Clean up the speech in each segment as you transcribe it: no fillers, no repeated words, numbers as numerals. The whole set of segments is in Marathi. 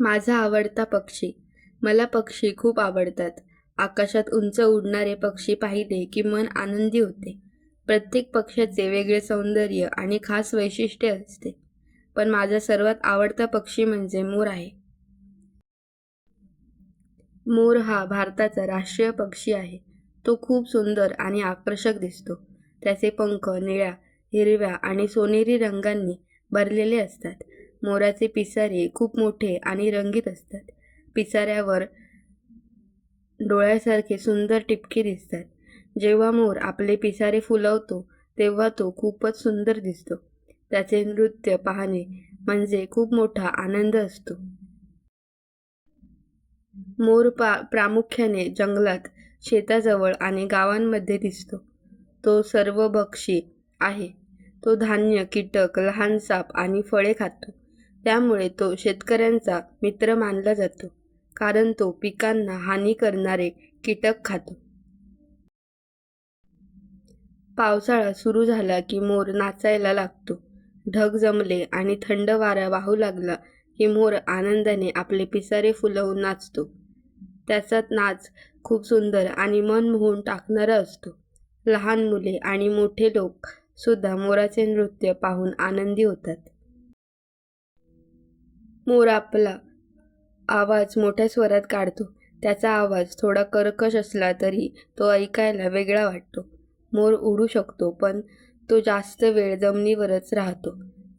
माझा आवडता पक्षी. मला पक्षी खूप आवडतात. आकाशात उंच उडणारे पक्षी पाहिले की मन आनंदी होते. प्रत्येक पक्ष्याचे वेगळे सौंदर्य आणि खास वैशिष्ट्ये असते. पण माझा सर्वात आवडता पक्षी म्हणजे मोर आहे. मोर हा भारताचा राष्ट्रीय पक्षी आहे. तो खूप सुंदर आणि आकर्षक दिसतो. त्याचे पंख निळ्या, हिरव्या आणि सोनेरी रंगांनी भरलेले असतात. मोराचे पिसारे खूप मोठे आणि रंगीत असतात. पिसाऱ्यावर डोळ्यासारखे सुंदर टिपके दिसतात. जेव्हा मोर आपले पिसारे फुलवतो तेव्हा तो खूपच सुंदर दिसतो. त्याचे नृत्य पाहणे म्हणजे खूप मोठा आनंद असतो. मोर प्रामुख्याने जंगलात, शेताजवळ आणि गावांमध्ये दिसतो. तो सर्वभक्षी आहे. तो धान्य, कीटक, लहान साप आणि फळे खातो. त्यामुळे तो शेतकऱ्यांचा मित्र मानला जातो, कारण तो पिकांना हानी करणारे कीटक खातो. पावसाळा सुरू झाला की मोर नाचायला लागतो. ढग जमले आणि थंड वारा वाहू लागला की मोर आनंदाने आपले पिसारे फुलवून नाचतो. त्याचा नाच खूप सुंदर आणि मन मोहून टाकणारा असतो. लहान मुले आणि मोठे लोक सुद्धा मोराचे नृत्य पाहून आनंदी होतात. मोर आपला आवाज मोठ्या स्वरात काढतो. त्याचा आवाज थोडा कर्कश असला तरी तो ऐकायला वेगळा वाटतो. मोर उडू शकतो, पण तो जास्त वेळ जमिनीवरच राहतो.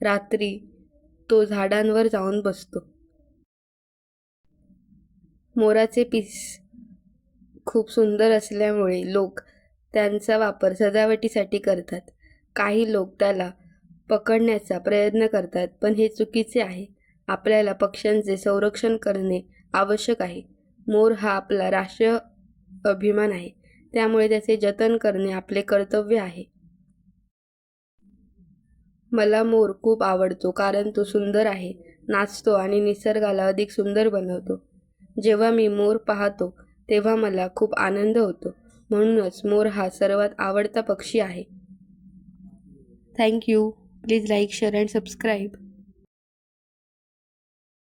रात्री तो झाडांवर जाऊन बसतो. मोराचे पीस खूप सुंदर असल्यामुळे लोक त्यांचा वापर सजावटीसाठी करतात. काही लोक त्याला पकडण्याचा प्रयत्न करतात, पण हे चुकीचे आहे. आपल्याला पक्ष्यांचे संरक्षण करणे आवश्यक आहे. मोर हा आपला राष्ट्रीय अभिमान आहे, त्यामुळे त्याचे जतन करणे आपले कर्तव्य आहे. मला मोर खूप आवडतो कारण तो सुंदर आहे, नाचतो आणि निसर्गाला अधिक सुंदर बनवतो. जेव्हा मी मोर पाहतो तेव्हा मला खूप आनंद होतो. म्हणूनच मोर हा सर्वात आवडता पक्षी आहे. Thank you. Please like, share and subscribe.